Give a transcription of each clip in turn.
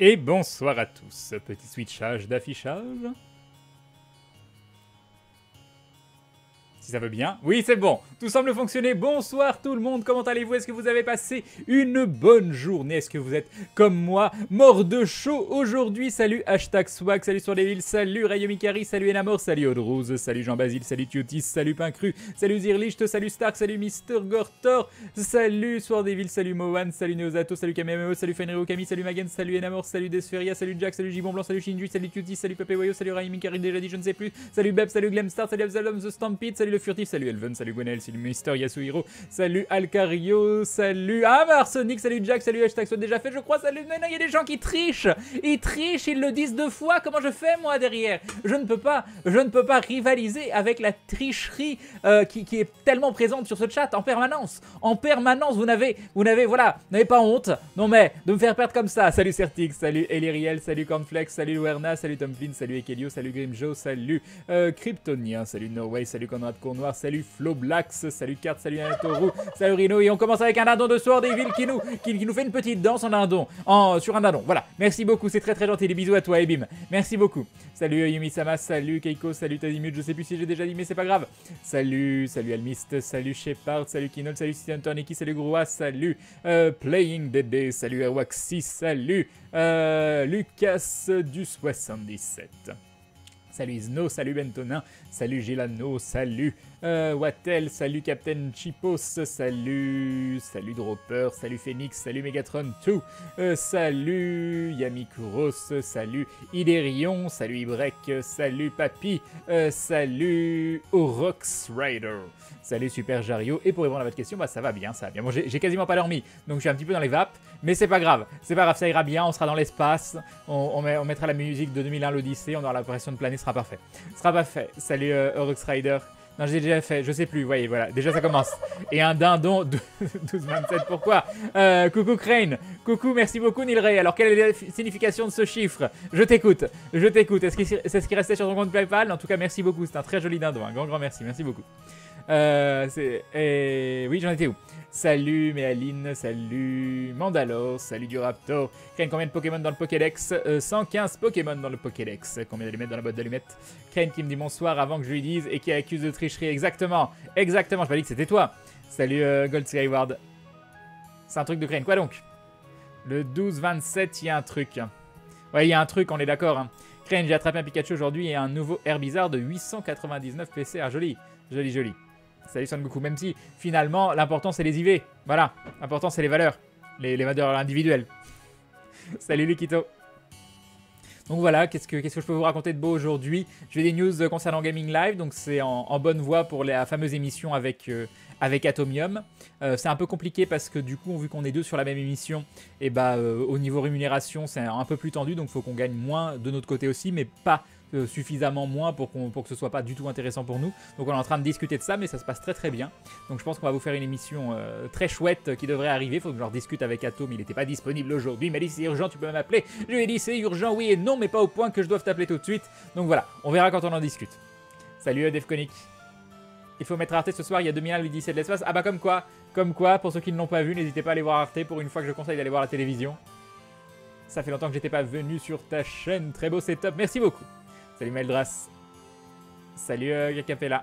Et bonsoir à tous. Petit switchage d'affichage. Si ça veut bien. Oui, c'est bon. Tout semble fonctionner. Bonsoir tout le monde. Comment allez-vous? Est-ce que vous avez passé une bonne journée? Est-ce que vous êtes comme moi, mort de chaud aujourd'hui? Salut hashtag swag, salut sur les villes, salut Rayomikari, salut Enamor, salut Audrose, salut Jean-Basile, salut Tiotis, salut Pincru, salut Zirlicht, salut Stark, salut Mister Gortor, salut Soir des villes, salut Mohan, salut Neozato, salut Kamemeo, salut Fenrio Kami, salut Magen, salut Enamor, salut Desferia, salut Jack, salut Gibon Blanc, salut Shinju, salut Tiotis, salut Pepe Wayo, salut Rayomikari, déjà dit je ne sais plus, salut Beb, salut Glemstar, salut Absalom The Stampede, salut le furtif, salut Elven, salut Gwenel, salut Mister Yasuhiro, salut Alcario, salut Arsenic, salut Jack, salut hashtag soit déjà fait je crois, salut, non, il y a des gens qui trichent, ils le disent 2 fois, comment je fais moi derrière? Je ne peux pas rivaliser avec la tricherie qui est tellement présente sur ce chat en permanence, vous n'avez pas honte, non mais, de me faire perdre comme ça. Salut Certix, salut Eliriel, salut Cornflex, salut Werna, salut Tomflin, salut Ekelio, salut Grimjo, salut Kryptonien, salut Norway, salut Conrad Cournoir, salut Floblax, salut Kart, salut Anatoru, salut Rino, et on commence avec un dindon de Sword des villes qui nous fait une petite danse en dindon, sur un dindon, voilà, merci beaucoup, c'est très gentil, des bisous à toi Ebim, merci beaucoup, salut Yumi-sama, salut Keiko, salut Tazimut, je sais plus si j'ai déjà dit mais c'est pas grave, salut Almist, salut Shepard, salut Kinol, salut Siantoniki, salut Groua, salut Playing Bébé, salut Awaxi, salut Lucas du 77. Salut Isno, salut Bentonin, salut Gilano, salut Wattel, salut Captain Chipos, salut Dropper, salut Phoenix, salut Megatron 2, salut Yamikuros, salut Iderion, salut Ibrek, salut Papy, salut Orox Rider, salut Super Jario, et pour répondre à votre question, bah ça va bien. Bon, j'ai quasiment pas dormi, donc je suis un petit peu dans les vapes, mais c'est pas grave, ça ira bien, on sera dans l'espace, on mettra la musique de 2001 l'Odyssée, on aura l'impression de planer, ce sera parfait. Salut Orox Rider. Non, j'ai déjà fait, je sais plus, voyez, voilà, déjà ça commence. Et un dindon, 12-27, pourquoi coucou Crane, coucou, merci beaucoup Nilray. Alors, quelle est la signification de ce chiffre? Je t'écoute. Est-ce que c'est ce qui restait sur ton compte PayPal? En tout cas, merci beaucoup, c'est un très joli dindon, un grand merci beaucoup. Oui, j'en étais où? Salut Méaline, salut Mandalore, salut Duraptor. Crane, combien de Pokémon dans le Pokédex? 115 Pokémon dans le Pokédex. Combien d'allumettes dans la boîte d'allumettes? Crane qui me dit bonsoir avant que je lui dise et qui accuse de tricherie. Exactement, j'ai pas dit que c'était toi. Salut Gold Skyward. C'est un truc de Crane, quoi donc? Le 12-27, il y a un truc. Ouais, il y a un truc, on est d'accord. Hein. Crane, j'ai attrapé un Pikachu aujourd'hui et un nouveau Herbizarre de 899 PCR. Joli. Salut Son Goku, même si finalement l'important c'est les IV, voilà, l'important c'est les valeurs individuelles. Salut Likito. Donc voilà, qu'est-ce que je peux vous raconter de beau aujourd'hui? J'ai des news concernant Gaming Live, donc c'est en bonne voie pour la fameuse émission avec Atomium. C'est un peu compliqué parce que du coup, vu qu'on est 2 sur la même émission, et au niveau rémunération, c'est un peu plus tendu, donc il faut qu'on gagne moins de notre côté aussi, mais pas suffisamment moins pour que ce soit pas du tout intéressant pour nous. Donc on est en train de discuter de ça, mais ça se passe très bien. Donc je pense qu'on va vous faire une émission très chouette qui devrait arriver. Il faut que je leur discute avec Atom, il n'était pas disponible aujourd'hui. Il m'a dit c'est urgent, tu peux m'appeler. Je lui ai dit c'est urgent, oui et non, mais pas au point que je doive t'appeler tout de suite. Donc voilà, on verra quand on en discute. Salut Defconic. Il faut mettre Arte ce soir, il y a 2001 l'Odyssée de l'espace. Ah bah comme quoi, pour ceux qui ne l'ont pas vu, n'hésitez pas à aller voir Arte pour une fois que je conseille d'aller voir la télévision. Ça fait longtemps que j'étais pas venu sur ta chaîne, très beau setup, merci beaucoup. Salut Meldras. Salut Gakapella.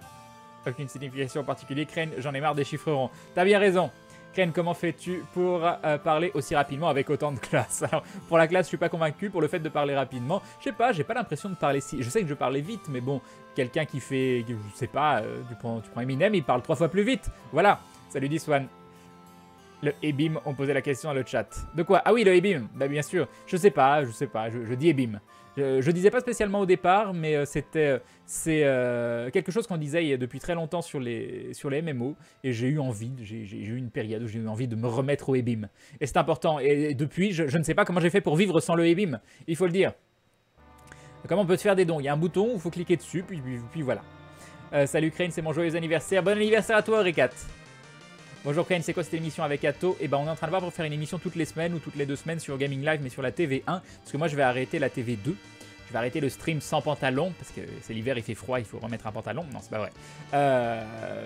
Aucune signification en particulier. Crane, j'en ai marre des chiffres ronds. T'as bien raison. Crane, comment fais-tu pour parler aussi rapidement avec autant de classe? Alors, pour la classe, je suis pas convaincu. Pour le fait de parler rapidement, je sais pas, j'ai pas l'impression de parler si... Je sais que je parlais vite, mais bon, quelqu'un qui fait... Je sais pas, tu prends Eminem, il parle 3 fois plus vite. Voilà. Salut Diswan. Le Ebim, on posait la question dans le chat. De quoi? Ah oui, le Ebim. Bah bien sûr. Je sais pas, je dis Ebim. Je disais pas spécialement au départ, mais c'est quelque chose qu'on disait depuis très longtemps sur les MMO, et j'ai eu une période où j'ai eu envie de me remettre au Ebim. Et c'est important, et depuis, je ne sais pas comment j'ai fait pour vivre sans le Ebim, il faut le dire. Comment on peut se faire des dons? Il y a un bouton où il faut cliquer dessus, puis voilà. Salut Crane, c'est mon joyeux anniversaire. Bon anniversaire à toi, Ricat. Bonjour Crane, c'est quoi cette émission avec Atto? Et on est en train de voir pour faire une émission toutes les semaines ou toutes les 2 semaines sur Gaming Live, mais sur la TV1, parce que moi je vais arrêter la TV2. Je vais arrêter le stream sans pantalon, parce que c'est l'hiver, il fait froid, il faut remettre un pantalon. Non, c'est pas vrai.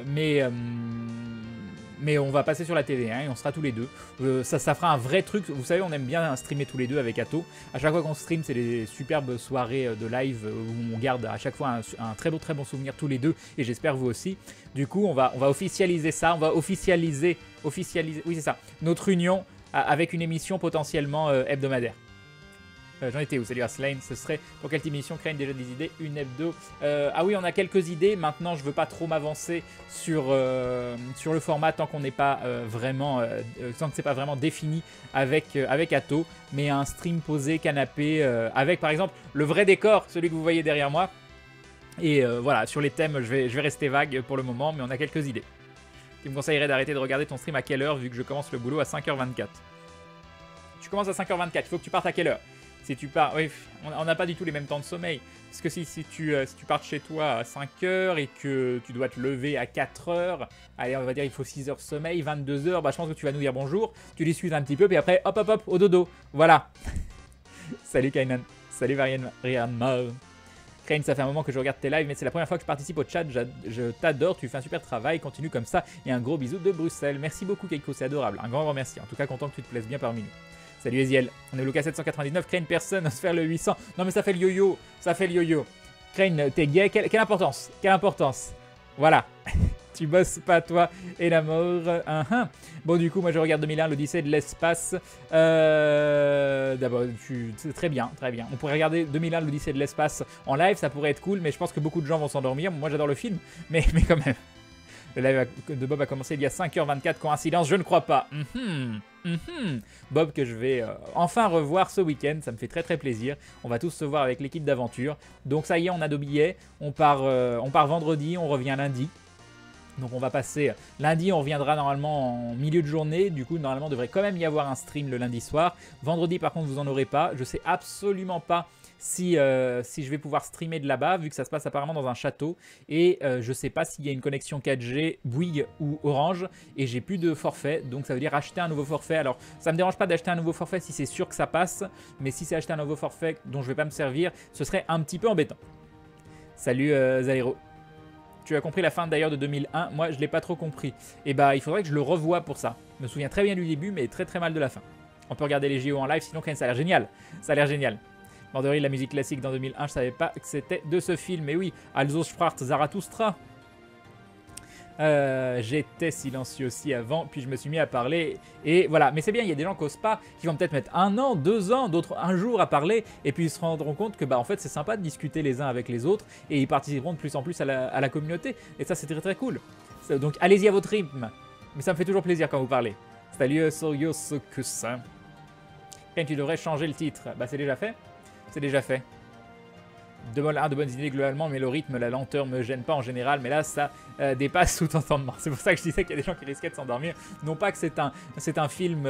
Mais Mais on va passer sur la TV et on sera tous les deux. Ça fera un vrai truc. Vous savez, on aime bien streamer tous les deux avec Atto. À chaque fois qu'on stream, c'est des superbes soirées de live où on garde à chaque fois un très bon souvenir tous les deux. Et j'espère vous aussi. Du coup, on va officialiser ça. On va officialiser, oui c'est ça, notre union avec une émission potentiellement hebdomadaire. J'en étais où? Salut Aslane, ce serait pour quelle émission Crane déjà des idées? Une hebdo. Ah oui, on a quelques idées. Maintenant, je veux pas trop m'avancer sur le format tant qu'on n'est pas vraiment, tant que c'est pas vraiment défini avec Atto. Mais un stream posé, canapé, avec par exemple le vrai décor, celui que vous voyez derrière moi. Et voilà, sur les thèmes, je vais rester vague pour le moment, mais on a quelques idées. Tu me conseillerais d'arrêter de regarder ton stream à quelle heure vu que je commence le boulot à 5h24? Tu commences à 5h24, il faut que tu partes à quelle heure? Si tu pars, oui, on n'a pas du tout les mêmes temps de sommeil. Parce que si tu pars de chez toi à 5h et que tu dois te lever à 4h, allez, on va dire il faut 6h de sommeil, 22h, bah je pense que tu vas nous dire bonjour, tu discutes un petit peu, puis après, hop, au dodo. Voilà. Salut Kainan, salut Varian. Crane, ça fait un moment que je regarde tes lives, mais c'est la première fois que je participe au chat. Je t'adore, tu fais un super travail, continue comme ça. Et un gros bisou de Bruxelles. Merci beaucoup Keiko, c'est adorable. Un grand merci. En tout cas, content que tu te plaises bien parmi nous. Salut Eziel, on est au Lucas 799, Crane personne se faire le 800. Non mais ça fait le yo-yo, Crane, t'es gay, quelle importance? Voilà. Tu bosses pas toi et la mort. Bon du coup moi je regarde 2001, l'Odyssée de l'espace. D'abord très bien. On pourrait regarder 2001, l'Odyssée de l'espace en live, ça pourrait être cool, mais je pense que beaucoup de gens vont s'endormir. Moi j'adore le film, mais quand même. Le live de Bob a commencé il y a 5h24, coïncidence, je ne crois pas. Bob que je vais enfin revoir ce week-end, ça me fait très plaisir. On va tous se voir avec l'équipe d'aventure. Donc ça y est, on a nos billets, on part vendredi, on revient lundi. Donc on va passer lundi, on reviendra normalement en milieu de journée. Du coup, normalement, il devrait quand même y avoir un stream le lundi soir. Vendredi, par contre, vous en aurez pas. Je sais absolument pas si je vais pouvoir streamer de là-bas, vu que ça se passe apparemment dans un château. Et je sais pas s'il y a une connexion 4G, Bouygues ou Orange. Et j'ai plus de forfait, donc ça veut dire acheter un nouveau forfait. Alors, ça me dérange pas d'acheter un nouveau forfait si c'est sûr que ça passe. Mais si c'est acheter un nouveau forfait dont je vais pas me servir, ce serait un petit peu embêtant. Salut Zairo. Tu as compris la fin d'ailleurs de 2001, moi je l'ai pas trop compris. Et bah il faudrait que je le revoie pour ça. Je me souviens très bien du début mais très mal de la fin. On peut regarder les JO en live sinon quand même ça a l'air génial. Borderie, la musique classique dans 2001, je savais pas que c'était de ce film. Mais oui, Also sprach Zarathustra. J'étais silencieux aussi avant, puis je me suis mis à parler. Et voilà, mais c'est bien, il y a des gens qui osent pas, qui vont peut-être mettre 1 an, 2 ans, d'autres 1 jour à parler, et puis ils se rendront compte que bah en fait c'est sympa de discuter les uns avec les autres, et ils participeront de plus en plus à la communauté. Et ça c'est très cool. Donc allez-y à votre rythme. Mais ça me fait toujours plaisir quand vous parlez. Salut Soyo Sokus. Quand tu devrais changer le titre. Bah c'est déjà fait. C'est déjà fait. De bonnes idées globalement, mais le rythme, la lenteur me gêne pas en général, mais là ça dépasse tout entendement. C'est pour ça que je disais qu'il y a des gens qui risquaient de s'endormir. Non pas que c'est un film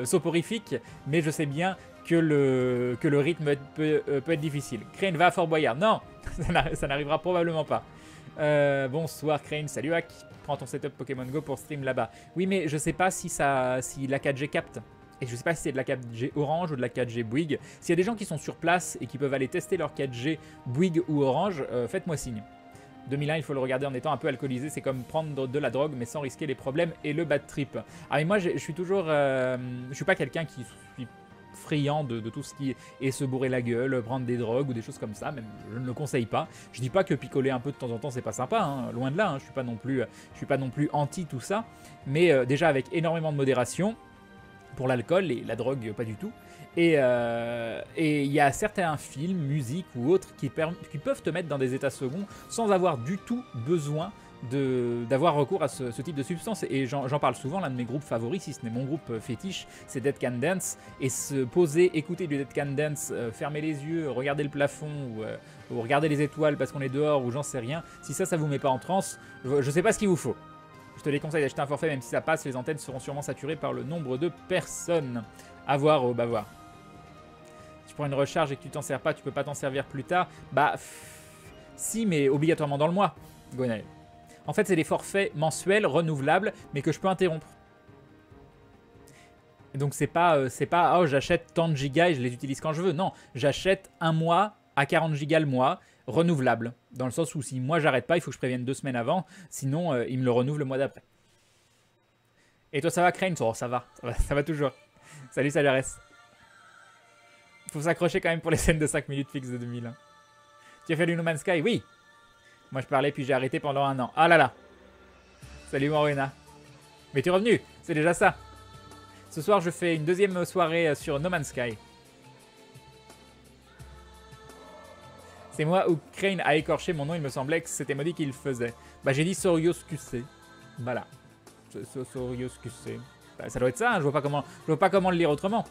soporifique, mais je sais bien que le rythme peut être difficile. Crane va à Fort Boyard. Non, ça n'arrivera probablement pas. Bonsoir Crane, salut Hack. Prends ton setup Pokémon Go pour stream là-bas. Oui, mais je sais pas si la 4G capte. Et je sais pas si c'est de la 4G Orange ou de la 4G Bouygues. S'il y a des gens qui sont sur place et qui peuvent aller tester leur 4G Bouygues ou Orange, faites-moi signe. 2001, il faut le regarder en étant un peu alcoolisé. C'est comme prendre de la drogue mais sans risquer les problèmes et le bad trip. Ah mais moi je suis toujours... je suis pas quelqu'un qui suis friand de tout ce qui est se bourrer la gueule, prendre des drogues ou des choses comme ça. Même je ne le conseille pas. Je dis pas que picoler un peu de temps en temps c'est pas sympa, hein, loin de là. Hein, je suis pas non plus anti tout ça. Mais déjà avec énormément de modération. Pour l'alcool et la drogue, pas du tout. Et il y a certains films, musiques ou autres qui peuvent te mettre dans des états seconds sans avoir du tout besoin d'avoir recours à ce type de substance. Et j'en parle souvent, l'un de mes groupes favoris, si ce n'est mon groupe fétiche, c'est Dead Can Dance. Et se poser, écouter du Dead Can Dance, fermer les yeux, regarder le plafond ou regarder les étoiles parce qu'on est dehors ou j'en sais rien, si ça vous met pas en transe, je sais pas ce qu'il vous faut. Je te déconseille d'acheter un forfait, même si ça passe, les antennes seront sûrement saturées par le nombre de personnes. À voir au bavoir. Si tu prends une recharge et que tu t'en sers pas, tu peux pas t'en servir plus tard. Bah, si, mais obligatoirement dans le mois, Gonaël. En fait, c'est des forfaits mensuels, renouvelables, mais que je peux interrompre. Et donc, c'est pas oh, j'achète tant de gigas et je les utilise quand je veux. Non, j'achète un mois à 40 gigas le mois. Renouvelable, dans le sens où si moi j'arrête pas, il faut que je prévienne 2 semaines avant, sinon il me le renouvelle le mois d'après. Et toi, ça va, Crane? Oh, ça va toujours. Salut, Salares. Faut s'accrocher quand même pour les scènes de 5 minutes fixes de 2001. Tu as fait du No Man's Sky? Oui. Moi, je parlais, puis j'ai arrêté pendant 1 an. Ah là là. Salut, Morena. Mais tu es revenu, c'est déjà ça. Ce soir, je fais une deuxième soirée sur No Man's Sky. C'est moi où Crane a écorché mon nom, il me semblait que c'était Maudit qui le faisait. Bah, j'ai dit Sorios QC. Voilà. Sorios QC. Bah, ça doit être ça, hein. Je vois pas comment le lire autrement.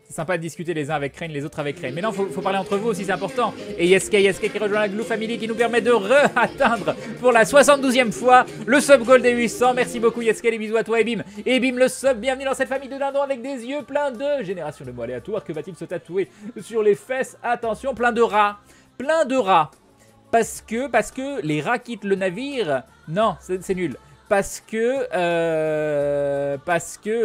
C'est sympa de discuter les uns avec Crane, les autres avec Crane. Mais non, faut parler entre vous aussi, c'est important. Et Yeske qui rejoint la Glue Family qui nous permet de re-atteindre pour la 72e fois le sub goal des 800. Merci beaucoup Yeske, les bisous à toi et Bim. Et Bim le sub, bienvenue dans cette famille de dindons avec des yeux pleins de génération de mots aléatoires. Que va-t-il se tatouer sur les fesses? Attention, plein de rats. Plein de rats. Parce que les rats quittent le navire. Non, c'est nul. Parce que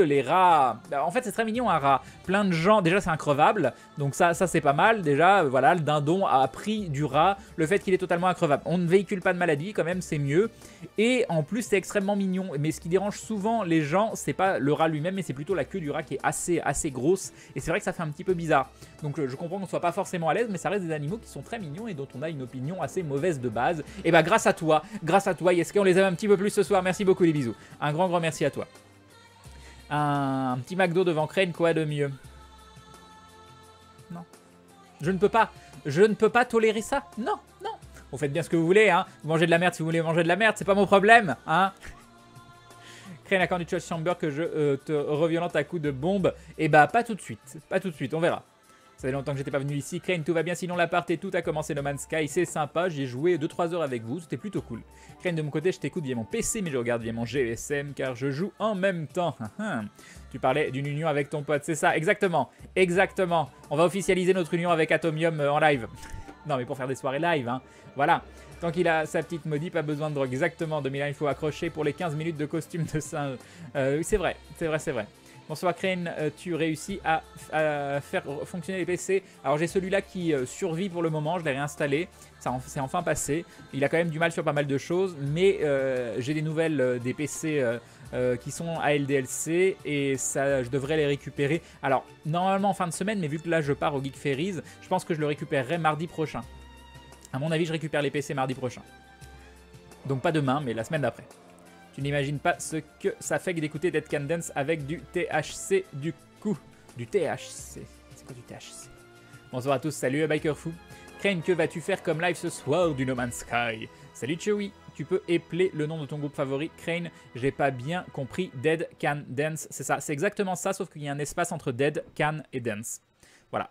les rats... En fait, c'est très mignon un rat. Plein de gens... Déjà, c'est increvable. Donc ça c'est pas mal. Déjà, voilà, le dindon a pris du rat. Le fait qu'il est totalement increvable. On ne véhicule pas de maladie, quand même, c'est mieux. Et en plus, c'est extrêmement mignon. Mais ce qui dérange souvent les gens, c'est pas le rat lui-même, mais c'est plutôt la queue du rat qui est assez grosse. Et c'est vrai que ça fait un petit peu bizarre. Donc je comprends qu'on soit pas forcément à l'aise, mais ça reste des animaux qui sont très mignons et dont on a une opinion assez mauvaise de base. Et bah grâce à toi, Yeske, on les aime un petit peu plus ce soir. Merci beaucoup les bisous. Un grand merci à toi. Un petit McDo devant Crane, quoi de mieux? Non. Je ne peux pas tolérer ça. Non. Vous faites bien ce que vous voulez, hein. Vous mangez de la merde si vous voulez manger de la merde, c'est pas mon problème, hein. Crane a quand du Church Chamber que je te reviolente à coups de bombe. Et bah pas tout de suite, on verra. Ça fait longtemps que j'étais pas venu ici. Crane, tout va bien, sinon l'appart et tout a commencé No Man's Sky. C'est sympa, j'ai joué 2-3 heures avec vous, c'était plutôt cool. Crane, de mon côté, je t'écoute via mon PC, mais je regarde via mon GSM car je joue en même temps. Tu parlais d'une union avec ton pote, c'est ça, exactement. On va officialiser notre union avec Atomium en live. Non, mais pour faire des soirées live, hein. Voilà. Tant qu'il a sa petite maudit, pas besoin de drogue. Exactement, 2001, il faut accrocher pour les 15 minutes de costume de singe. C'est vrai. Bonsoir Crane, tu réussis à faire fonctionner les PC. Alors j'ai celui-là qui survit pour le moment, je l'ai réinstallé, ça c'est enfin passé. Il a quand même du mal sur pas mal de choses, mais j'ai des nouvelles des PC qui sont à LDLC et ça, je devrais les récupérer. Alors normalement en fin de semaine, mais vu que là je pars au Geek Ferries, je pense que je le récupérerai mardi prochain. À mon avis, je récupère les PC mardi prochain. Donc pas demain, mais la semaine d'après. Tu n'imagines pas ce que ça fait que d'écouter Dead Can Dance avec du THC du coup. Du THC. C'est quoi du THC? Bonsoir à tous, salut Biker Fou. Crane, que vas-tu faire comme live ce soir du No Man's Sky? Salut Chewy, tu peux épeler le nom de ton groupe favori. Crane, j'ai pas bien compris. Dead Can Dance, c'est ça. C'est exactement ça, sauf qu'il y a un espace entre Dead, Can et Dance. Voilà,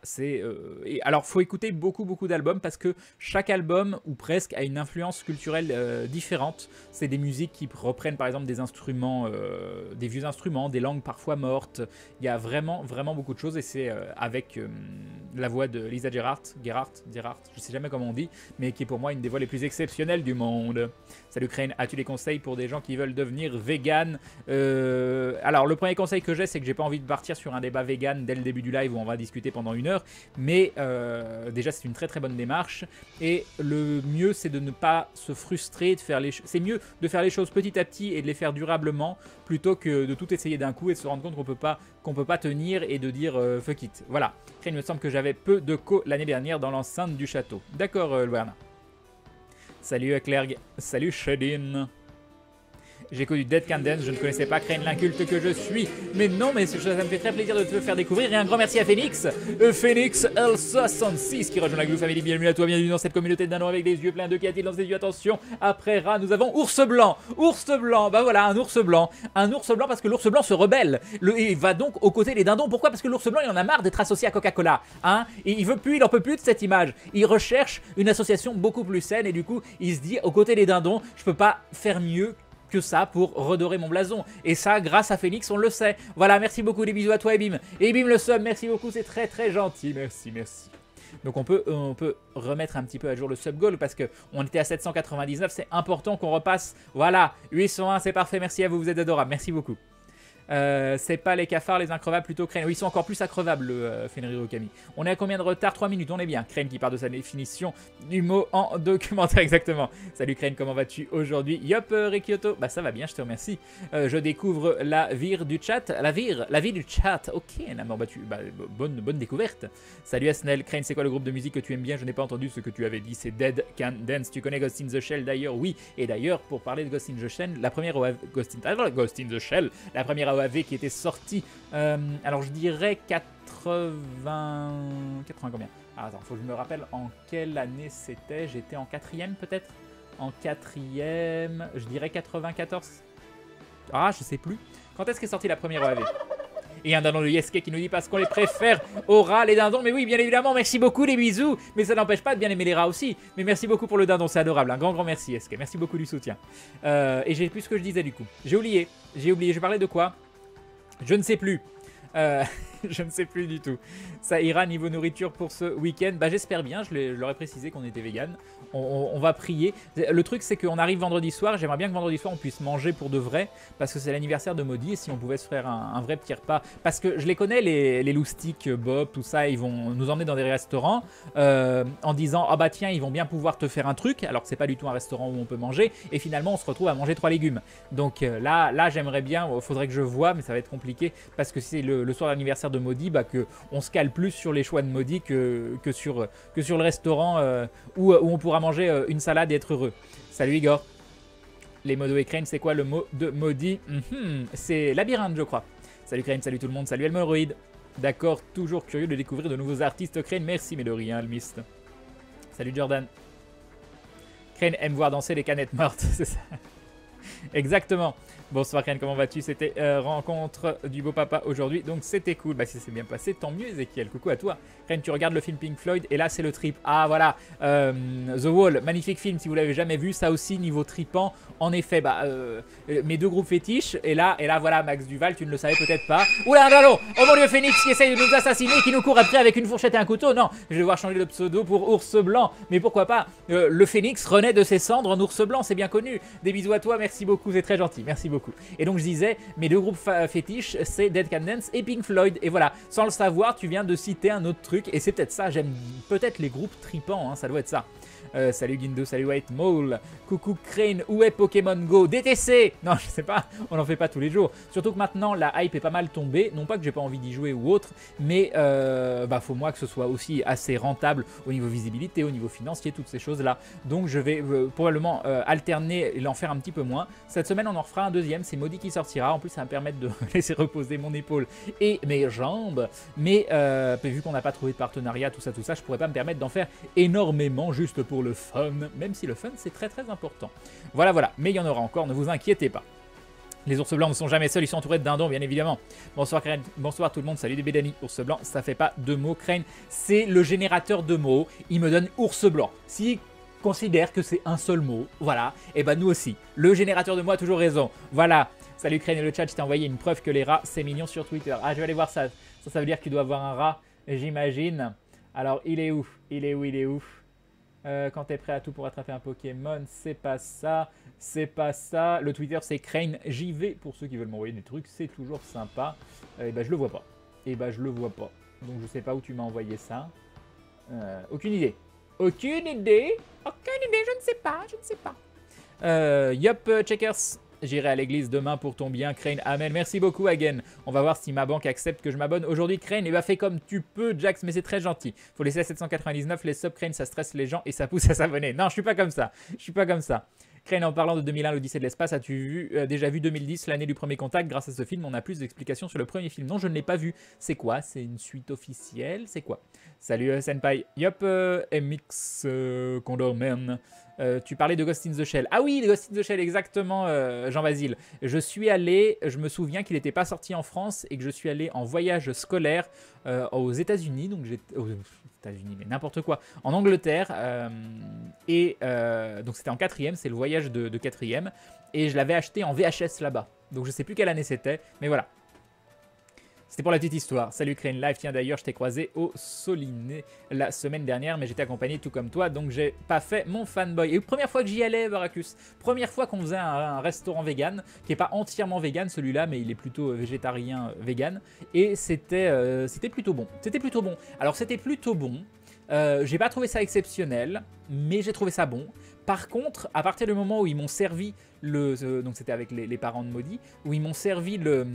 alors faut écouter beaucoup d'albums parce que chaque album ou presque a une influence culturelle différente. C'est des musiques qui reprennent par exemple des instruments, des vieux instruments, des langues parfois mortes. Il y a vraiment beaucoup de choses et c'est avec la voix de Lisa Gerhardt, je sais jamais comment on dit, mais qui est pour moi une des voix les plus exceptionnelles du monde. Salut Crane, as-tu des conseils pour des gens qui veulent devenir vegan? Alors le premier conseil que j'ai, c'est que j'ai pas envie de partir sur un débat vegan dès le début du live où on va discuter pendant 1 heure, mais déjà c'est une très bonne démarche et le mieux c'est de ne pas se frustrer, c'est mieux de faire les choses petit à petit et de les faire durablement plutôt que de tout essayer d'un coup et de se rendre compte qu'on peut pas tenir et de dire fuck it. Voilà, il me semble que j'avais peu de l'année dernière dans l'enceinte du château. D'accord Luana. Salut Clerg, salut Shedin. J'ai connu Dead Can Dance, je ne connaissais pas Crane l'inculte que je suis. Mais non, mais ça me fait très plaisir de te le faire découvrir. Et un grand merci à Phoenix, Phoenix L66 qui rejoint la Glue Family. Bienvenue à toi, bienvenue dans cette communauté de nanos avec des yeux pleins de qu'a-t-il dans ses yeux. Attention, après rat, nous avons ours blanc. Ours blanc, bah voilà, un ours blanc. Un ours blanc parce que l'ours blanc se rebelle. Il va donc aux côtés des dindons. Pourquoi? Parce que l'ours blanc, il en a marre d'être associé à Coca-Cola. Hein, et il en peut plus de cette image. Il recherche une association beaucoup plus saine et du coup, il se dit aux côtés des dindons, je peux pas faire mieux que ça pour redorer mon blason. Et ça, grâce à Phoenix, on le sait. Voilà, merci beaucoup, des bisous à toi et Bim. Et Bim le sub, merci beaucoup, c'est très gentil. Merci. Donc on peut remettre un petit peu à jour le sub goal parce qu'on était à 799, c'est important qu'on repasse. Voilà, 801, c'est parfait, merci à vous, vous êtes adorables, merci beaucoup. C'est pas les cafards, les increvables, plutôt Crane. Oui, ils sont encore plus increvables, le Fenrir Okami. On est à combien de retard? 3 minutes, on est bien. Crane qui part de sa définition du mot en documentaire, exactement. Salut Crane, comment vas-tu aujourd'hui? Yop, Rikyoto. Bah ça va bien, je te remercie. Je découvre la vire du chat. La vie du chat. Ok, bon, bah, bonne découverte. Salut Asnel. Crane, c'est quoi le groupe de musique que tu aimes bien? Je n'ai pas entendu ce que tu avais dit. C'est Dead Can Dance. Tu connais Ghost in the Shell d'ailleurs? Oui. Et d'ailleurs, pour parler de Ghost in the Shell, la première Ghost in the Shell, la première AOV qui était sortie, alors je dirais 80 combien? Ah, attends, faut que je me rappelle en quelle année c'était. J'étais en 4ème peut-être? En 4ème, je dirais 94. Ah, je sais plus. Quand est-ce qu'est sortie la première OAV? Et un dindon de Yeske qui nous dit parce qu'on les préfère aux rats, les dindons. Mais oui, bien évidemment, merci beaucoup, les bisous. Mais ça n'empêche pas de bien aimer les rats aussi. Mais merci beaucoup pour le dindon, c'est adorable. Un grand merci, Yeske. Merci beaucoup du soutien. Et j'ai plus ce que je disais du coup. J'ai oublié. Je parlais de quoi? Je ne sais plus. Je ne sais plus du tout. Ça ira niveau nourriture pour ce week-end. Bah j'espère bien, je leur ai précisé qu'on était vegan. On va prier. Le truc c'est qu'on arrive vendredi soir, j'aimerais bien que vendredi soir on puisse manger pour de vrai, parce que c'est l'anniversaire de Maudit, et si on pouvait se faire un vrai petit repas. Parce que je les connais, les loustiques, Bob, tout ça, ils vont nous emmener dans des restaurants en disant « Ah bah tiens, ils vont bien pouvoir te faire un truc », alors que c'est pas du tout un restaurant où on peut manger, et finalement on se retrouve à manger 3 légumes. Donc là j'aimerais bien, faudrait que je voie, mais ça va être compliqué, parce que c'est le soir d'anniversaire de Maudit, bah qu'on se cale plus sur les choix de Maudit que sur le restaurant où on pourra manger une salade et être heureux. Salut Igor. Les modos et Crane, c'est quoi le mot de Maudit? C'est labyrinthe, je crois. Salut Crane, salut tout le monde, salut Elmoroid. D'accord, toujours curieux de découvrir de nouveaux artistes. Crane, merci Médori, hein, Almist. Salut Jordan. Crane aime voir danser les canettes mortes, c'est ça. Exactement. Bonsoir Crane, comment vas-tu? C'était rencontre du beau papa aujourd'hui, donc c'était cool. Bah si c'est bien passé, tant mieux Ezekiel, coucou à toi. Crane, tu regardes le film Pink Floyd et là c'est le trip. Ah voilà, The Wall, magnifique film si vous l'avez jamais vu, ça aussi niveau tripant. En effet, bah mes deux groupes fétiches, et là voilà Max Duval, tu ne le savais peut-être pas. Oula non, oh mon dieu, Phoenix qui essaye de nous assassiner, qui nous court après avec une fourchette et un couteau. Non, je vais devoir changer de pseudo pour Ours Blanc, mais pourquoi pas. Le Phoenix renaît de ses cendres en Ours Blanc, c'est bien connu. Des bisous à toi, merci beaucoup, c'est très gentil, merci beaucoup. Et donc je disais, mes deux groupes fétiches, c'est Dead Can Dance et Pink Floyd. Et voilà, sans le savoir, tu viens de citer un autre truc. Et c'est peut-être ça, j'aime peut-être les groupes tripants, hein, ça doit être ça. Salut Guindo, salut White Mole, coucou Crane, où est Pokémon Go? DTC? Non, je sais pas, on n'en fait pas tous les jours. Surtout que maintenant, la hype est pas mal tombée. Non pas que j'ai pas envie d'y jouer ou autre, mais bah, faut moi que ce soit aussi assez rentable au niveau visibilité, au niveau financier, toutes ces choses-là. Donc je vais probablement alterner et l'en faire un petit peu moins. Cette semaine, on en refera un deuxième, c'est Maudit qui sortira. En plus, ça va me permettre de laisser reposer mon épaule et mes jambes. Mais vu qu'on n'a pas trouvé de partenariat, tout ça, je pourrais pas me permettre d'en faire énormément juste pour le fun, même si le fun c'est très important. Voilà, mais il y en aura encore, ne vous inquiétez pas. Les ours blancs ne sont jamais seuls, ils sont entourés de dindons bien évidemment. Bonsoir Crane, bonsoir tout le monde, salut des bédanis. Ours blanc, ça fait pas de mots. Crane, c'est le générateur de mots, il me donne ours blanc. Si considère que c'est un seul mot, voilà, et bah nous aussi. Le générateur de mots a toujours raison, voilà. Salut Crane et le chat, je t'ai envoyé une preuve que les rats c'est mignon sur Twitter. Ah je vais aller voir ça, ça veut dire que tu dois avoir un rat, j'imagine. Alors il est où? Quand t'es prêt à tout pour attraper un Pokémon, c'est pas ça. Le Twitter c'est Crane JV pour ceux qui veulent m'envoyer des trucs, c'est toujours sympa. Et bah je le vois pas. Donc je sais pas où tu m'as envoyé ça. Aucune idée, je ne sais pas. Yup, checkers. J'irai à l'église demain pour ton bien, Crane. Amen. Merci beaucoup, Again. On va voir si ma banque accepte que je m'abonne aujourd'hui, Crane. Et bah, fais comme tu peux, Jax, mais c'est très gentil. Faut laisser à 799. Les subs, Crane, ça stresse les gens et ça pousse à s'abonner. Non, je suis pas comme ça. Crane, en parlant de 2001, l'Odyssée de l'espace, as-tu déjà vu 2010, l'année du premier contact? Grâce à ce film, on a plus d'explications sur le premier film. Non, je ne l'ai pas vu. C'est quoi? C'est une suite officielle? C'est quoi? Salut, Senpai. Yup, MX Condorman. Tu parlais de Ghost in the Shell. Ah oui, de Ghost in the Shell, exactement, Jean-Basile. Je me souviens qu'il n'était pas sorti en France et que je suis allé en voyage scolaire aux États-Unis. Donc j'étais aux États-Unis, mais n'importe quoi. En Angleterre. Donc c'était en 4ème, c'est le voyage de 4ème. Et je l'avais acheté en VHS là-bas. Donc je sais plus quelle année c'était, mais voilà. C'était pour la petite histoire. Salut Crane Live. Tiens, d'ailleurs, je t'ai croisé au Soliné la semaine dernière, mais j'étais accompagné tout comme toi, donc j'ai pas fait mon fanboy. Et première fois que j'y allais, Baracus. Première fois qu'on faisait un restaurant vegan, qui est pas entièrement vegan celui-là, mais il est plutôt végétarien vegan. Et c'était plutôt bon. C'était plutôt bon. Alors, c'était plutôt bon. J'ai pas trouvé ça exceptionnel, mais j'ai trouvé ça bon. Par contre, à partir du moment où ils m'ont servi donc c'était avec les parents de Maudit, où ils m'ont servi le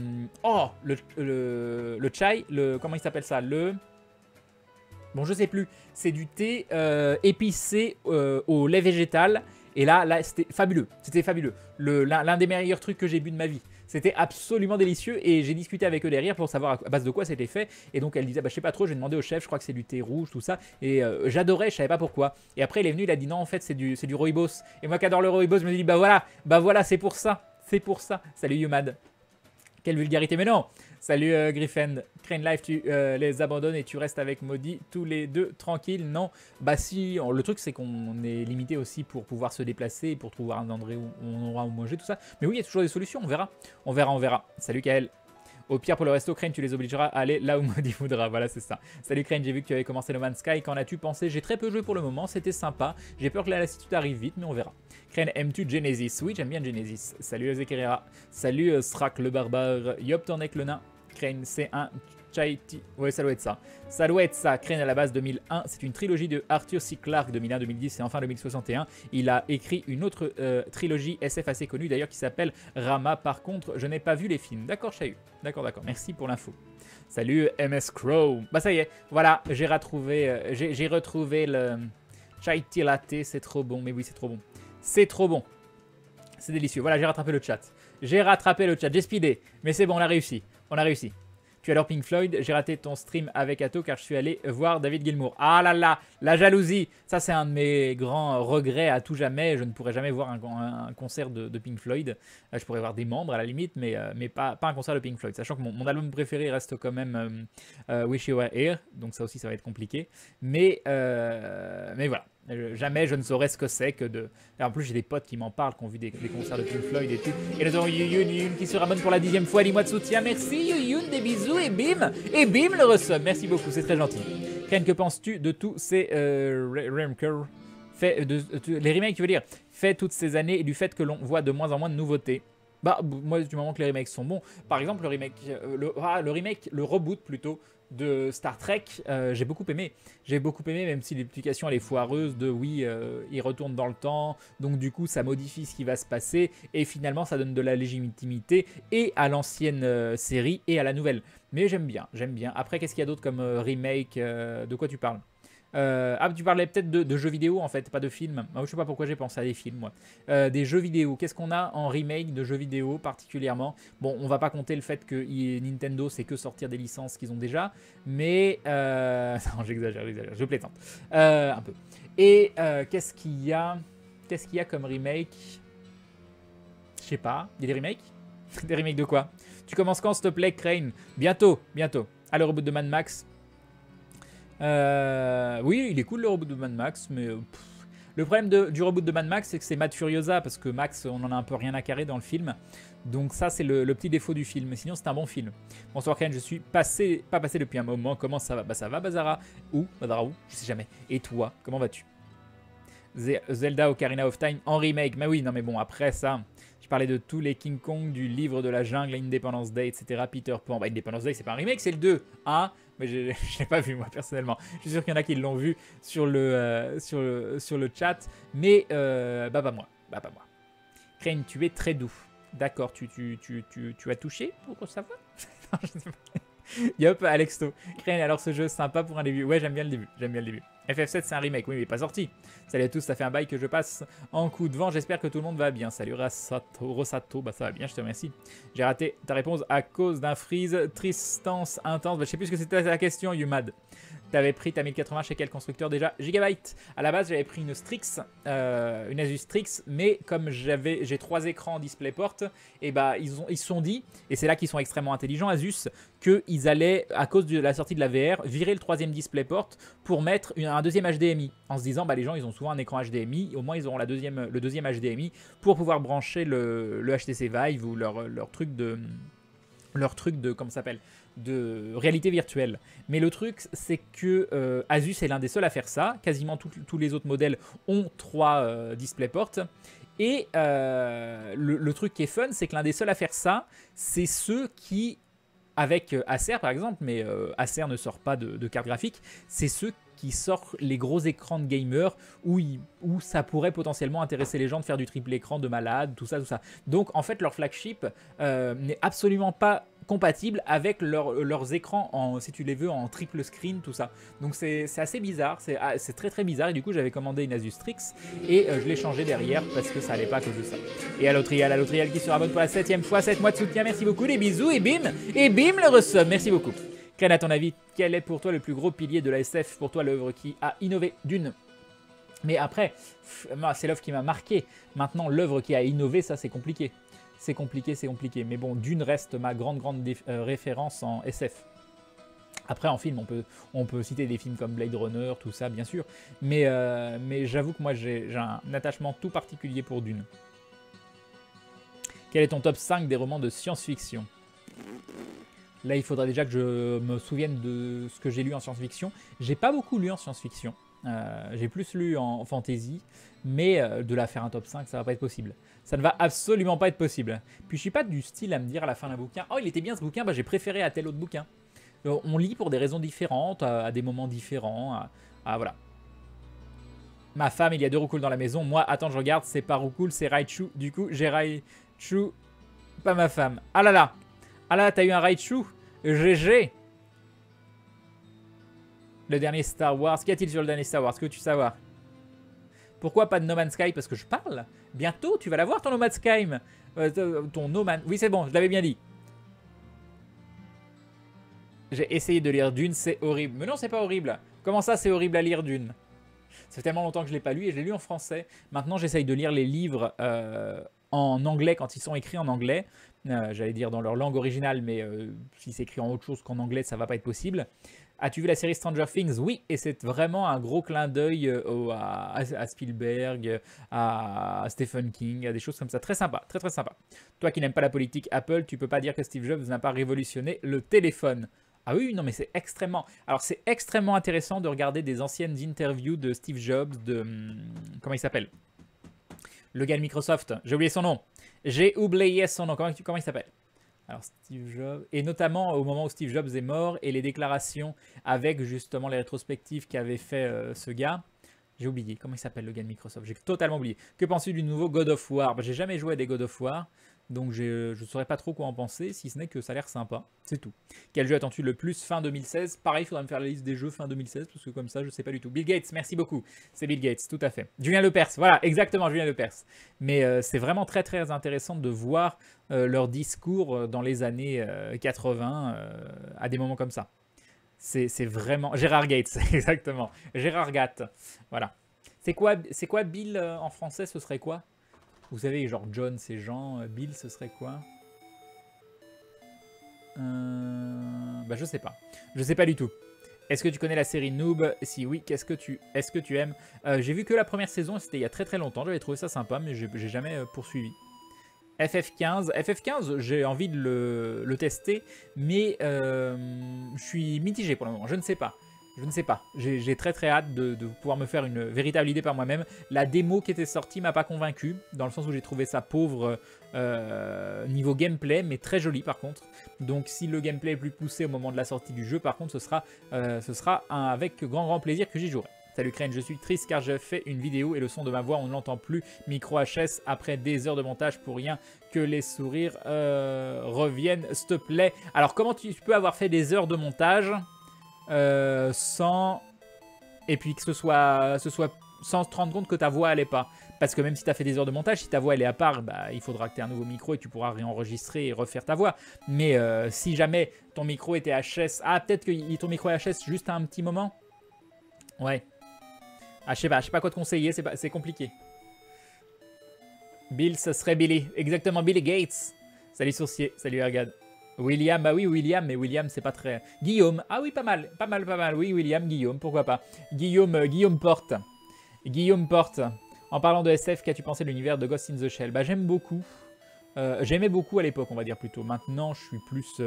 chai, comment il s'appelle ça, bon je sais plus, c'est du thé épicé au lait végétal. Et là c'était fabuleux, l'un des meilleurs trucs que j'ai bu de ma vie. C'était absolument délicieux et j'ai discuté avec eux derrière pour savoir à base de quoi c'était fait. Et donc elle disait, bah, je sais pas trop, je vais demander au chef, je crois que c'est du thé rouge, tout ça. Et j'adorais, je savais pas pourquoi. Et après il est venu, il a dit non, en fait c'est du rooibos. Et moi qui adore le rooibos, je me dis, bah voilà, c'est pour ça. Salut Yumad. Quelle vulgarité, mais non. Salut Griffin. Crane Life, tu les abandonnes et tu restes avec Maudit tous les deux tranquilles. Non, bah si, le truc c'est qu'on est limité aussi pour pouvoir se déplacer, pour trouver un endroit où on aura à manger, tout ça. Mais oui, il y a toujours des solutions, on verra. Salut Kael. Au pire, pour le resto, Crane, tu les obligeras à aller là où Maudit voudra. Voilà, c'est ça. Salut Crane, j'ai vu que tu avais commencé No Man's Sky. Qu'en as-tu pensé? J'ai très peu joué pour le moment, c'était sympa. J'ai peur que la lassitude arrive vite, mais on verra. Crane, aimes-tu Genesis? Oui, j'aime bien Genesis. Salut Ezekerera. Salut Strak le barbare. Yop Tornek le nain. Crane, c'est un Chaiti. Ouais, ça doit être ça. Crane à la base 2001. C'est une trilogie de Arthur C. Clarke 2001-2010 et enfin 2061. Il a écrit une autre trilogie SF assez connue d'ailleurs qui s'appelle Rama. Par contre, je n'ai pas vu les films. D'accord, Chahut. D'accord. Merci pour l'info. Salut MS Crow. Bah ça y est, voilà, j'ai retrouvé le Chaiti Latte. C'est trop bon. Mais oui, c'est trop bon. C'est trop bon. C'est délicieux. Voilà, j'ai rattrapé le chat. J'ai speedé. Mais c'est bon, on a réussi. Tu adores Pink Floyd, j'ai raté ton stream avec Atto car je suis allé voir David Gilmour. Ah là là, la jalousie. Ça c'est un de mes grands regrets à tout jamais. Je ne pourrai jamais voir un concert de Pink Floyd. Je pourrais voir des membres à la limite, mais pas un concert de Pink Floyd. Sachant que mon album préféré reste quand même Wish You Were Here. Donc ça aussi ça va être compliqué. Mais voilà. Jamais je ne saurais ce que c'est que de... Et en plus j'ai des potes qui m'en parlent, qui ont vu des concerts de Pink Floyd et tout. Et nous avons Yuyun qui se rabonne pour la 10e fois, 10 mois de soutien. Merci Yuyun, des bisous et bim le resub. Merci beaucoup, c'est très gentil. Ken, que penses-tu de tous ces remakes les remakes, tu veux dire, fait toutes ces années et du fait que l'on voit de moins en moins de nouveautés? Bah moi du moment que les remakes sont bons, par exemple le reboot plutôt de Star Trek, j'ai beaucoup aimé, même si l'explication elle est foireuse de oui, il retourne dans le temps, donc du coup ça modifie ce qui va se passer et finalement ça donne de la légitimité et à l'ancienne série et à la nouvelle. Mais j'aime bien. Après qu'est-ce qu'il y a d'autre comme remake, de quoi tu parles? Tu parlais peut-être de jeux vidéo en fait, pas de films. Je sais pas pourquoi j'ai pensé à des films moi. Des jeux vidéo, qu'est-ce qu'on a en remake de jeux vidéo particulièrement? Bon, on va pas compter le fait que Nintendo c'est que sortir des licences qu'ils ont déjà, mais non, j'exagère, je plaisante un peu. Et qu'est-ce qu'il y a comme remake? Je sais pas, il y a des remakes? Des remakes de quoi? Tu commences quand s'il te plaît, Crane? Bientôt. Ah, le reboot de Mad Max. Oui, il est cool le reboot de Mad Max, mais le problème du reboot de Mad Max, c'est que c'est Matt Furiosa, parce que Max, on en a un peu rien à carrer dans le film. Donc ça, c'est le petit défaut du film. Sinon, c'est un bon film. Bonsoir Ken, je suis pas passé depuis un moment. Comment ça va? Bah ça va, Bazara. Bazara où? Je sais jamais. Et toi, comment vas-tu? Zelda Ocarina of Time en remake. Mais oui, non mais bon, après ça... Je parlais de tous les King Kong, du livre de la jungle, Independence Day, etc. Peter Pan. Bah, Independence Day, c'est pas un remake, c'est le 2. Hein, mais je l'ai pas vu, moi, personnellement. Je suis sûr qu'il y en a qui l'ont vu sur le chat. Mais, pas moi. Crane, tu es très doux. D'accord, tu as touché pour savoir? Non, je sais pas. Yop, Alexto. Crane, alors ce jeu sympa pour un début. Ouais, j'aime bien le début. FF7 c'est un remake, oui mais pas sorti. Salut à tous, ça fait un bail que je passe en coup de vent, j'espère que tout le monde va bien. Salut Rosato, bah ça va bien, je te remercie. J'ai raté ta réponse à cause d'un freeze, tristance intense. Bah, je sais plus ce que c'était la question, Yumad. T'avais pris ta 1080 chez quel constructeur déjà? Gigabyte. À la base, j'avais pris une Strix, une Asus Strix, mais comme j'ai 3 écrans DisplayPort, et bah ils se sont dit, et c'est là qu'ils sont extrêmement intelligents, Asus, qu'ils allaient, à cause de la sortie de la VR, virer le 3e DisplayPort pour mettre un 2e HDMI, en se disant bah les gens ils ont souvent un écran HDMI, au moins ils auront le 2e HDMI pour pouvoir brancher le HTC Vive ou leur truc de comment ça s'appelle, de réalité virtuelle. Mais le truc, c'est que Asus est l'un des seuls à faire ça. Quasiment tous les autres modèles ont 3 DisplayPort. Et le truc qui est fun, c'est que l'un des seuls à faire ça, c'est ceux qui, avec Acer par exemple, mais Acer ne sort pas de carte graphique, c'est ceux qui sortent les gros écrans de gamers où ça pourrait potentiellement intéresser les gens de faire du triple écran de malade, tout ça, tout ça. Donc en fait leur flagship n'est absolument pas compatible avec leurs écrans, si tu les veux, en triple screen, tout ça. Donc c'est assez bizarre, c'est très très bizarre, et du coup j'avais commandé une Asus Strix, et je l'ai changé derrière parce que ça allait pas à cause de ça. Et à Lotrial qui se rabonne pour la 7ème fois, 7 mois de soutien, merci beaucoup, des bisous, et bim le resub, merci beaucoup. Ken, à ton avis, quel est pour toi le plus gros pilier de la SF, pour toi l'œuvre qui a innové Dune? Mais après, c'est l'œuvre qui m'a marqué. Maintenant, l'œuvre qui a innové, ça c'est compliqué. C'est compliqué. Mais bon, Dune reste ma grande référence en SF. Après, en film, on peut citer des films comme Blade Runner, tout ça, bien sûr. Mais j'avoue que moi, j'ai un attachement tout particulier pour Dune. Quel est ton top 5 des romans de science-fiction? Là, il faudrait déjà que je me souvienne de ce que j'ai lu en science-fiction. J'ai pas beaucoup lu en science-fiction. J'ai plus lu en fantasy. Mais de la faire un top 5, ça va pas être possible. Ça ne va absolument pas être possible. Puis je suis pas du style à me dire à la fin d'un bouquin « Oh, il était bien ce bouquin, bah, j'ai préféré à tel autre bouquin. » On lit pour des raisons différentes, à des moments différents. Voilà. Ma femme, il y a 2 roucouls dans la maison. Moi, attends, je regarde, c'est pas roucoul, c'est Raichu. Du coup, j'ai Raichu, pas ma femme. Ah là là! Ah là, t'as eu un Raichu? GG! Le dernier Star Wars. Qu'y a-t-il sur le dernier Star Wars? Que veux-tu savoir? Pourquoi pas de No Man's Sky? Parce que je parle. Bientôt, tu vas l'avoir ton No Man's Sky. Ton No Man's... Oui, c'est bon, je l'avais bien dit. J'ai essayé de lire Dune, c'est horrible. Mais non, c'est pas horrible. Comment ça, c'est horrible à lire Dune? Ça fait tellement longtemps que je l'ai pas lu et je l'ai lu en français. Maintenant, j'essaye de lire les livres en anglais quand ils sont écrits en anglais. J'allais dire dans leur langue originale, mais si c'est écrit en autre chose qu'en anglais, ça va pas être possible. As-tu vu la série Stranger Things? Oui, et c'est vraiment un gros clin d'œil à Spielberg, à Stephen King, à des choses comme ça. Très sympa, très très sympa. Toi qui n'aimes pas la politique Apple, tu peux pas dire que Steve Jobs n'a pas révolutionné le téléphone. Ah oui, non mais c'est extrêmement... Alors c'est extrêmement intéressant de regarder des anciennes interviews de Steve Jobs, de... Comment il s'appelle? Le gars de Microsoft, j'ai oublié son nom. J'ai oublié son nom, comment il s'appelle? Alors Steve Jobs, et notamment au moment où Steve Jobs est mort, et les déclarations avec justement les rétrospectives qu'avait fait ce gars. J'ai oublié, comment il s'appelle le gars de Microsoft? J'ai totalement oublié. Que penses-tu du nouveau God of War? Bah, j'ai jamais joué à des God of War, donc je ne saurais pas trop quoi en penser, si ce n'est que ça a l'air sympa, c'est tout. Quel jeu attends-tu le plus fin 2016? Pareil, il faudra me faire la liste des jeux fin 2016, parce que comme ça, je sais pas du tout. Bill Gates, merci beaucoup. C'est Bill Gates, tout à fait. Julien Lepers, voilà, exactement, Julien Lepers. Mais c'est vraiment très très intéressant de voir leur discours dans les années 80 à des moments comme ça. C'est vraiment... Gérard Gates, exactement. Gérard Gatt, voilà. C'est quoi Bill en français, ce serait quoi? Vous savez, genre John, c'est Jean. Bill, ce serait quoi? Bah, je sais pas. Je sais pas du tout. Est-ce que tu connais la série Noob? Si oui, est-ce que tu aimes? J'ai vu que la première saison, c'était il y a très très longtemps. J'avais trouvé ça sympa, mais j'ai jamais poursuivi. FF15, j'ai envie de le tester, mais je suis mitigé pour le moment. Je ne sais pas. Je ne sais pas. J'ai très très hâte de pouvoir me faire une véritable idée par moi-même. La démo qui était sortie m'a pas convaincu, dans le sens où j'ai trouvé ça pauvre niveau gameplay, mais très joli par contre. Donc si le gameplay est plus poussé au moment de la sortie du jeu, par contre ce sera avec grand plaisir que j'y jouerai. Salut Crane, je suis triste car j'ai fait une vidéo et le son de ma voix on ne l'entend plus. Micro HS après des heures de montage pour rien que les sourires reviennent, s'il te plaît. Alors comment tu peux avoir fait des heures de montage sans... Et puis que ce soit sans te rendre compte que ta voix elle est pas. Parce que même si tu as fait des heures de montage, si ta voix elle est à part, bah, il faudra que tu aies un nouveau micro et tu pourras réenregistrer et refaire ta voix. Mais si jamais ton micro était HS... Ah, peut-être que ton micro est HS juste à un petit moment. Ouais. Ah, je sais pas quoi te conseiller, c'est compliqué. Bill, ce serait Billy. Exactement, Billy Gates. Salut Sourcier, salut Ergad. William, bah oui, William, mais William, c'est pas très... Guillaume, ah oui, pas mal, oui, William, Guillaume, pourquoi pas. Guillaume Porte. Guillaume Porte. En parlant de SF, qu'as-tu pensé de l'univers de Ghost in the Shell? Bah j'aime beaucoup. J'aimais beaucoup à l'époque, on va dire plutôt. Maintenant, je suis plus...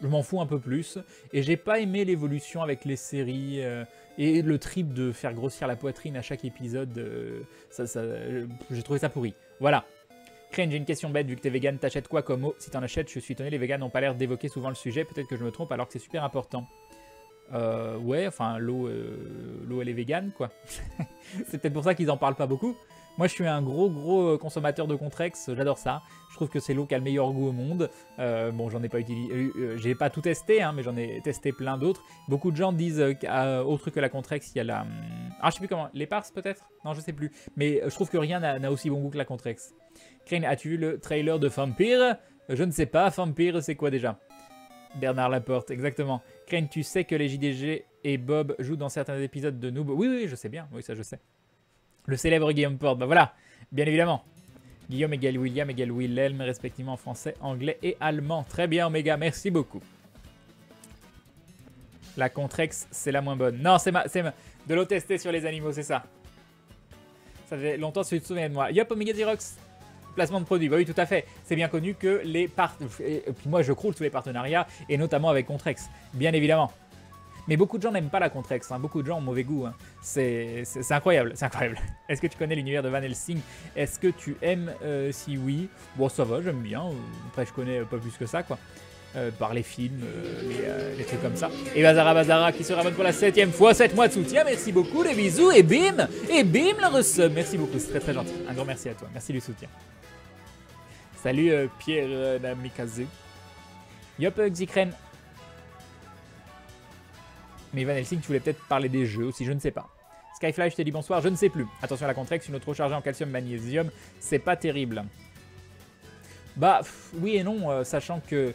je m'en fous un peu plus. Et j'ai pas aimé l'évolution avec les séries et le trip de faire grossir la poitrine à chaque épisode. J'ai trouvé ça pourri. Voilà. Crane, j'ai une question bête, vu que t'es vegan, t'achètes quoi comme eau? Si t'en achètes, je suis étonné, les vegans n'ont pas l'air d'évoquer souvent le sujet, peut-être que je me trompe alors que c'est super important. Ouais, enfin, l'eau elle est végane, quoi. C'est peut-être pour ça qu'ils en parlent pas beaucoup. Moi, je suis un gros consommateur de Contrex, j'adore ça. Je trouve que c'est l'eau qui a le meilleur goût au monde. Bon, j'en ai pas utilisé, j'ai pas tout testé, hein, mais j'en ai testé plein d'autres. Beaucoup de gens disent, autre que la Contrex, il y a la... Ah, je sais plus comment, l'éparse peut-être? Non, je sais plus. Mais je trouve que rien n'a aussi bon goût que la Contrex. Crane, as-tu vu le trailer de Vampire? Je ne sais pas, Vampire, c'est quoi déjà? Bernard Laporte, exactement. Crane, tu sais que les JDG et Bob jouent dans certains épisodes de Noob? Oui, je sais bien, oui, ça je sais. Le célèbre Guillaume Porte, bah voilà, bien évidemment. Guillaume égale William égale Wilhelm, respectivement en français, anglais et allemand. Très bien, Omega, merci beaucoup. La Contrex, c'est la moins bonne. Non, c'est de l'eau testée sur les animaux, c'est ça. Ça fait longtemps que tu te souviens de moi. Yop, Omega Xerox. Placement de produits, bah oui, tout à fait. C'est bien connu que les et puis moi, je croule tous les partenariats, et notamment avec Contrex, bien évidemment. Mais beaucoup de gens n'aiment pas la Contrex, hein. Beaucoup de gens ont mauvais goût. Hein. C'est incroyable, c'est incroyable. Est-ce que tu connais l'univers de Van Helsing? Est-ce que tu aimes? Si oui, bon ça va, j'aime bien. Après je connais pas plus que ça quoi. Par les films, les trucs comme ça. Et Bazara qui se ramène pour la 7ème fois, 7 mois de soutien, merci beaucoup, les bisous, et bim le resub. Merci beaucoup, c'est très gentil. Un grand merci à toi, merci du soutien. Salut Pierre Namikaze. Yop Xikren. Mais Van Helsing, tu voulais peut-être parler des jeux aussi, je ne sais pas. Skyfly, je t'ai dit bonsoir, je ne sais plus. Attention à la Contrex, une eau trop chargée en calcium, magnésium, c'est pas terrible. Bah, oui et non, sachant que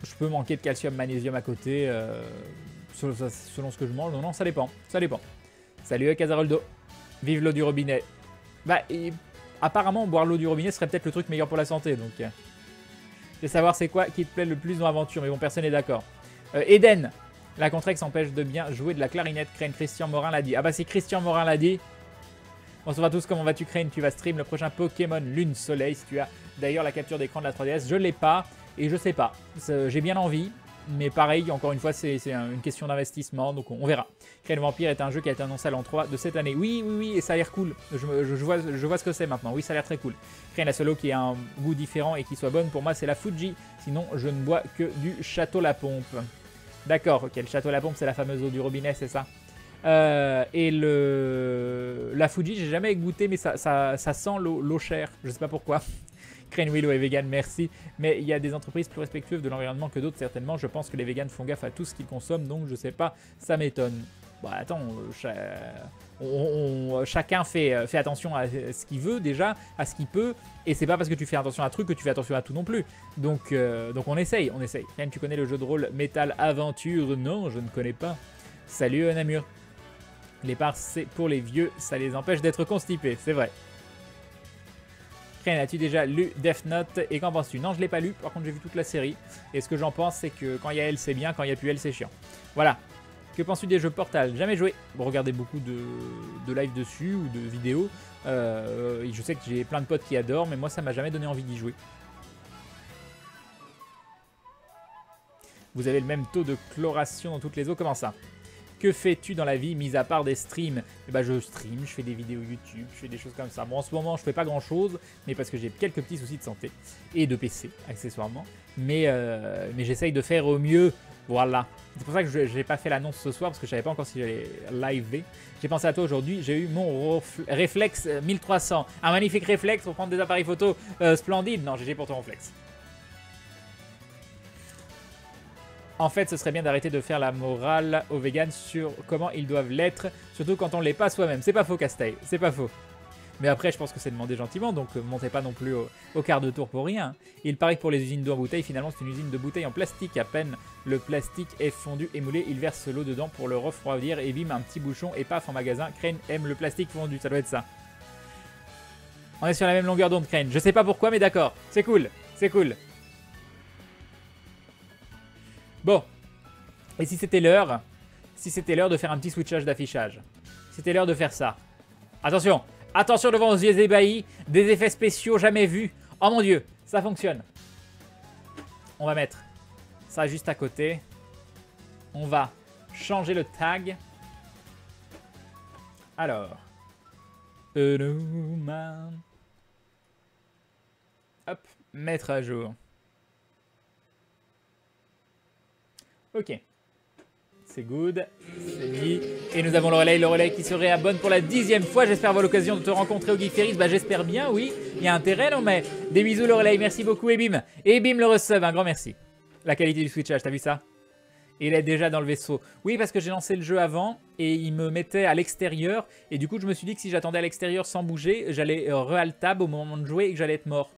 je peux manquer de calcium, magnésium à côté, selon ce que je mange. Non, ça dépend, ça dépend. Salut Casaroldo, vive l'eau du robinet. Bah, apparemment, boire l'eau du robinet serait peut-être le truc meilleur pour la santé, donc... Je vais savoir c'est quoi qui te plaît le plus dans l'aventure, mais bon, personne n'est d'accord. Eden. La Contrex empêche de bien jouer de la clarinette. Crane, Christian Morin l'a dit. Ah bah si Christian Morin l'a dit. Bonsoir à tous, comment vas-tu Crane? Tu vas stream le prochain Pokémon Lune Soleil. Si tu as d'ailleurs la capture d'écran de la 3DS, je l'ai pas et je sais pas. J'ai bien envie, mais pareil, encore une fois, c'est une question d'investissement, donc on verra. Crane Vampire est un jeu qui a été annoncé à l'an 3 de cette année. Oui, et ça a l'air cool. Je vois ce que c'est maintenant. Oui, ça a l'air très cool. Crane, la solo qui a un goût différent et qui soit bonne, pour moi, c'est la Fuji. Sinon, je ne bois que du Château La Pompe. D'accord, ok, le Château La Pompe, c'est la fameuse eau du robinet, c'est ça. Et la Fuji, j'ai jamais goûté, mais ça sent l'eau chère. Je sais pas pourquoi. Crane Willow est vegan, merci. Mais il y a des entreprises plus respectueuses de l'environnement que d'autres, certainement. Je pense que les vegans font gaffe à tout ce qu'ils consomment, donc je sais pas, ça m'étonne. Bah attends, chacun fait attention à ce qu'il veut déjà, à ce qu'il peut, et c'est pas parce que tu fais attention à un truc que tu fais attention à tout non plus. Donc on essaye. Même tu connais le jeu de rôle Metal Aventure? Non, je ne connais pas. Salut Namur. Les parts c'est pour les vieux, ça les empêche d'être constipés, c'est vrai. Crane, as-tu déjà lu Death Note et qu'en penses-tu? Non, je l'ai pas lu, par contre j'ai vu toute la série, et ce que j'en pense c'est que quand il y a elle c'est bien, quand il n'y a plus elle c'est chiant. Voilà. Que penses-tu des jeux Portal? Jamais joué. Bon, regardez beaucoup de live dessus ou de vidéos. Je sais que j'ai plein de potes qui adorent, mais moi ça m'a jamais donné envie d'y jouer. Vous avez le même taux de chloration dans toutes les eaux, comment ça? Que fais-tu dans la vie, mis à part des streams? Eh ben, je stream, je fais des vidéos YouTube, je fais des choses comme ça. Bon, en ce moment, je fais pas grand-chose, mais parce que j'ai quelques petits soucis de santé et de PC, accessoirement. Mais j'essaye de faire au mieux. Voilà. C'est pour ça que je n'ai pas fait l'annonce ce soir, parce que je savais pas encore si j'allais live. J'ai pensé à toi aujourd'hui, j'ai eu mon réflexe 1300. Un magnifique réflexe pour prendre des appareils photo splendides. Non, GG pour ton réflexe. En fait, ce serait bien d'arrêter de faire la morale aux vegans sur comment ils doivent l'être, surtout quand on ne l'est pas soi-même. C'est pas faux, Casteil, c'est pas faux. Mais après, je pense que c'est demandé gentiment, donc montez pas non plus au quart de tour pour rien. Il paraît que pour les usines d'eau en bouteille, finalement, c'est une usine de bouteille en plastique. À peine le plastique est fondu et moulé, il verse l'eau dedans pour le refroidir et bim, un petit bouchon et paf en magasin. Crane aime le plastique fondu, ça doit être ça. On est sur la même longueur d'onde, Crane. Je sais pas pourquoi, mais d'accord. C'est cool, c'est cool. Bon. Et si c'était l'heure de faire un petit switchage d'affichage? C'était l'heure de faire ça. Attention! Attention devant vos yeux ébahis, des effets spéciaux jamais vus. Oh mon dieu, ça fonctionne. On va mettre Ça juste à côté. On va changer le tag. Alors. Hop, mettre à jour. Ok. C'est good, c'est mis. Et nous avons le relais qui se réabonne pour la 10e fois. J'espère avoir l'occasion de te rencontrer au Geek Ferries. Bah j'espère bien, oui. Il y a intérêt, non mais... Des bisous le relais, merci beaucoup et bim. Et bim le resub, un grand merci. La qualité du switchage, t'as vu ça? Il est déjà dans le vaisseau. Oui, parce que j'ai lancé le jeu avant et il me mettait à l'extérieur. Et du coup, je me suis dit que si j'attendais à l'extérieur sans bouger, j'allais re-alt-tab au moment de jouer et que j'allais être mort.